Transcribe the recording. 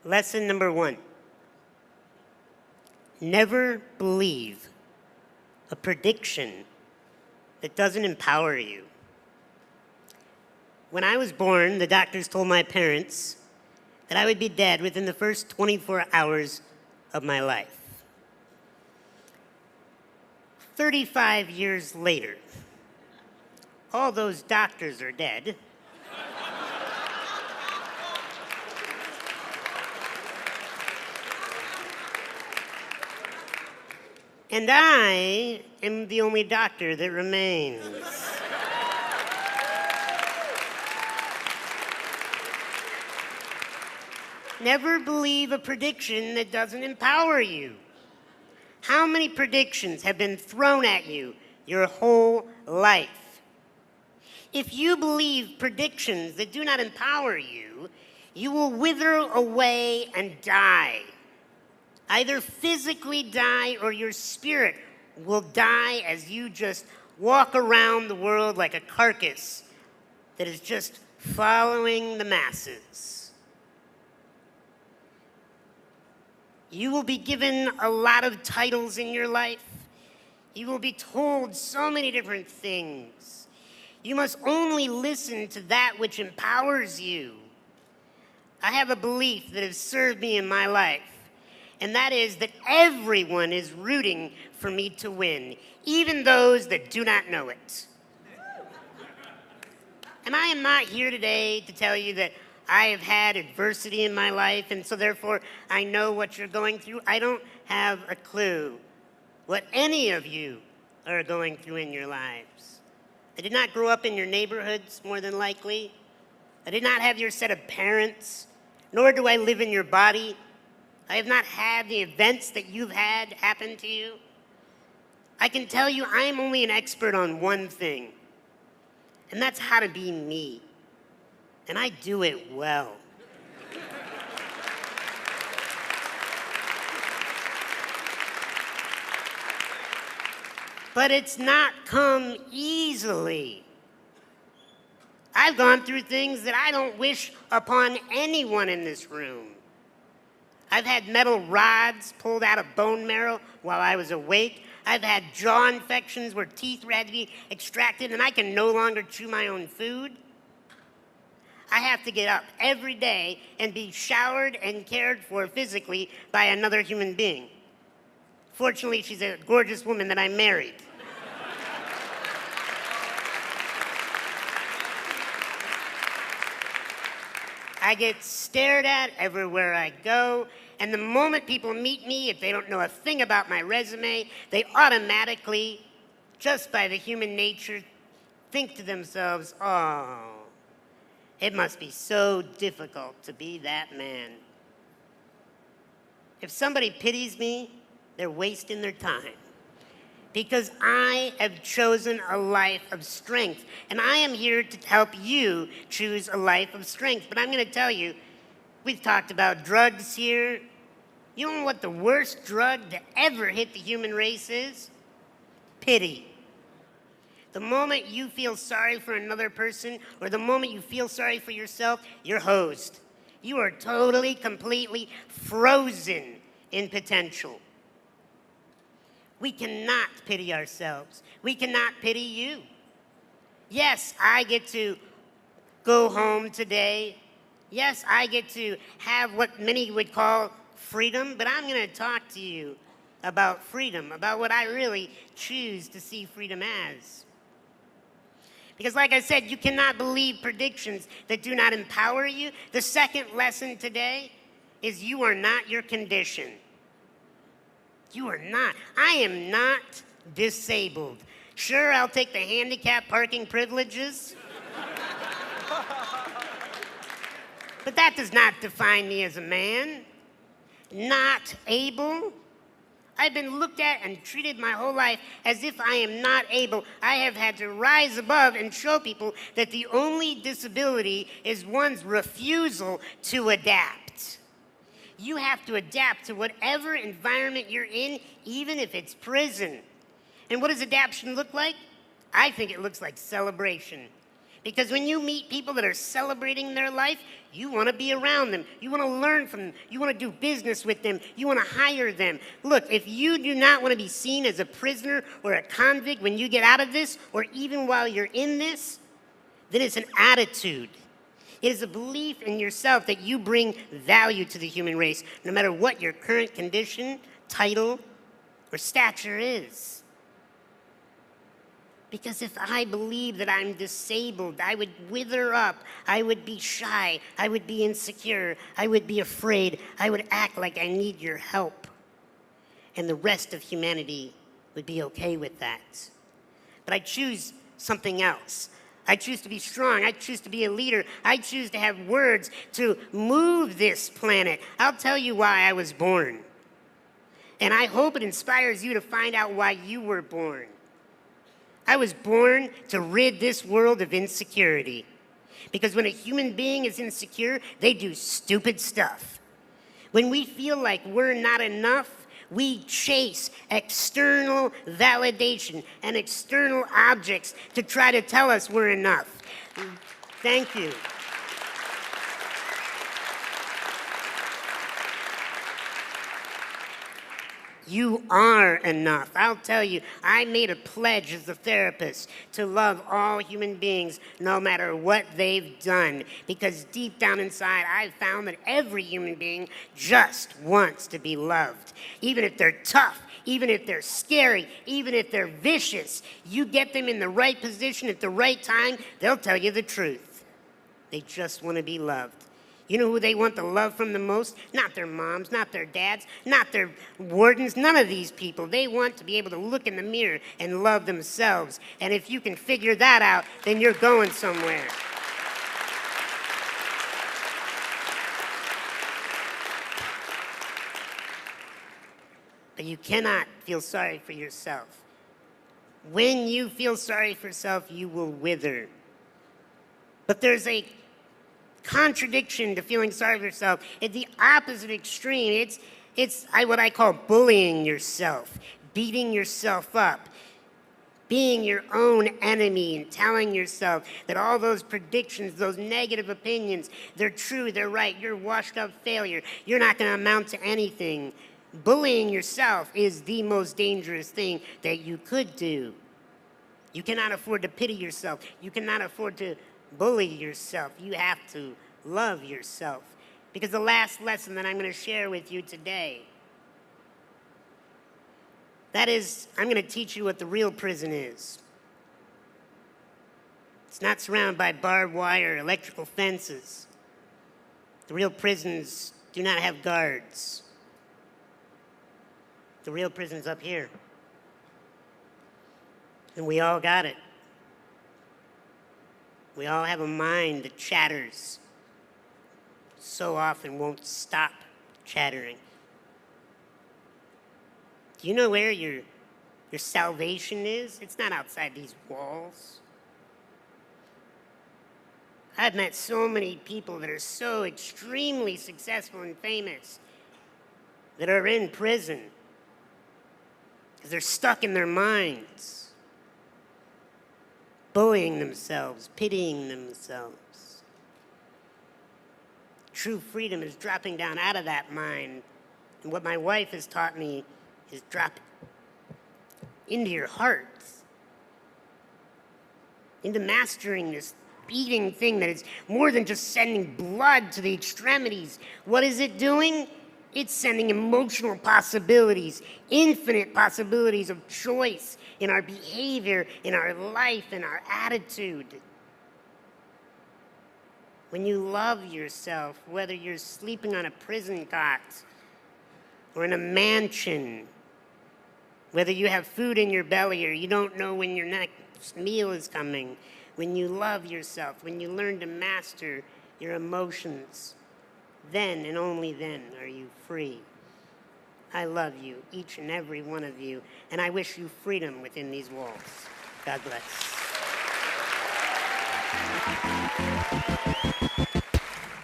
Lesson number 1. Never believe a prediction that doesn't empower you. When I was born, the doctors told my parents that I would be dead within the first 24 hours of my life. 35 years later, all those doctors are dead. And I am the only doctor that remains. Never believe a prediction that doesn't empower you. How many predictions have been thrown at you your whole life? If you believe predictions that do not empower you, you will wither away and die. Either physically die or your spirit will die as you just walk around the world like a carcass that is just following the masses. You will be given a lot of titles in your life. You will be told so many different things. You must only listen to that which empowers you. I have a belief that has served me in my life, and that is that everyone is rooting for me to win, even those that do not know it. And I am not here today to tell you that I have had adversity in my life, and so therefore I know what you're going through. I don't have a clue what any of you are going through in your lives. I did not grow up in your neighborhoods, more than likely. I did not have your set of parents, nor do I live in your body. I have not had the events that you've had happen to you. I can tell you I'm only an expert on one thing, and that's how to be me. And I do it well. But it's not come easily. I've gone through things that I don't wish upon anyone in this room. I've had metal rods pulled out of bone marrow while I was awake. I've had jaw infections where teeth had to be extracted and I can no longer chew my own food. I have to get up every day and be showered and cared for physically by another human being. Fortunately, she's a gorgeous woman that I married. I get stared at everywhere I go, and the moment people meet me, if they don't know a thing about my resume, they automatically, just by the human nature, think to themselves, oh, it must be so difficult to be that man. If somebody pities me, they're wasting their time. Because I have chosen a life of strength. And I am here to help you choose a life of strength. But I'm going to tell you, we've talked about drugs here. You know what the worst drug to ever hit the human race is? Pity. The moment you feel sorry for another person, or the moment you feel sorry for yourself, you're hosed. You are totally, completely frozen in potential. We cannot pity ourselves. We cannot pity you. Yes, I get to go home today. Yes, I get to have what many would call freedom, but I'm going to talk to you about freedom, about what I really choose to see freedom as. Because like I said, you cannot believe predictions that do not empower you. The second lesson today is you are not your condition. You are not. I am not disabled. Sure, I'll take the handicap parking privileges. But that does not define me as a man. Not able. I've been looked at and treated my whole life as if I am not able. I have had to rise above and show people that the only disability is one's refusal to adapt. You have to adapt to whatever environment you're in, even if it's prison. And what does adaptation look like? I think it looks like celebration. Because when you meet people that are celebrating their life, you want to be around them. You want to learn from them. You want to do business with them. You want to hire them. Look, if you do not want to be seen as a prisoner or a convict when you get out of this, or even while you're in this, then it's an attitude. It is a belief in yourself that you bring value to the human race, no matter what your current condition, title, or stature is. Because if I believe that I'm disabled, I would wither up, I would be shy, I would be insecure, I would be afraid, I would act like I need your help. And the rest of humanity would be okay with that. But I choose something else. I choose to be strong. I choose to be a leader. I choose to have words to move this planet. I'll tell you why I was born. And I hope it inspires you to find out why you were born. I was born to rid this world of insecurity. Because when a human being is insecure, they do stupid stuff. When we feel like we're not enough, we chase external validation and external objects to try to tell us we're enough. Thank you. You are enough. I'll tell you, I made a pledge as a therapist to love all human beings no matter what they've done. Because deep down inside, I've found that every human being just wants to be loved. Even if they're tough, even if they're scary, even if they're vicious, you get them in the right position at the right time, they'll tell you the truth. They just want to be loved. You know who they want the love from the most? Not their moms, not their dads, not their wardens, none of these people. They want to be able to look in the mirror and love themselves. And if you can figure that out, then you're going somewhere. But you cannot feel sorry for yourself. When you feel sorry for yourself, you will wither. But there's a contradiction to feeling sorry for yourself. It's the opposite extreme. It's what I call bullying yourself, beating yourself up, being your own enemy and telling yourself that all those predictions, those negative opinions, they're true, they're right, you're washed up failure, you're not going to amount to anything. Bullying yourself is the most dangerous thing that you could do. You cannot afford to pity yourself. You cannot afford to bully yourself. You have to love yourself. Because the last lesson that I'm going to share with you today, that is, I'm going to teach you what the real prison is. It's not surrounded by barbed wire, electrical fences. The real prisons do not have guards. The real prison's up here. And we all got it. We all have a mind that chatters, so often won't stop chattering. Do you know where your salvation is? It's not outside these walls. I've met so many people that are so extremely successful and famous that are in prison because they're stuck in their minds, bullying themselves, pitying themselves. True freedom is dropping down out of that mind. And what my wife has taught me is drop into your heart, into mastering this beating thing that is more than just sending blood to the extremities. What is it doing? It's sending emotional possibilities, infinite possibilities of choice in our behavior, in our life, in our attitude. When you love yourself, whether you're sleeping on a prison cot or in a mansion, whether you have food in your belly or you don't know when your next meal is coming, when you love yourself, when you learn to master your emotions, then and only then are you free. I love you, each and every one of you, and I wish you freedom within these walls. God bless.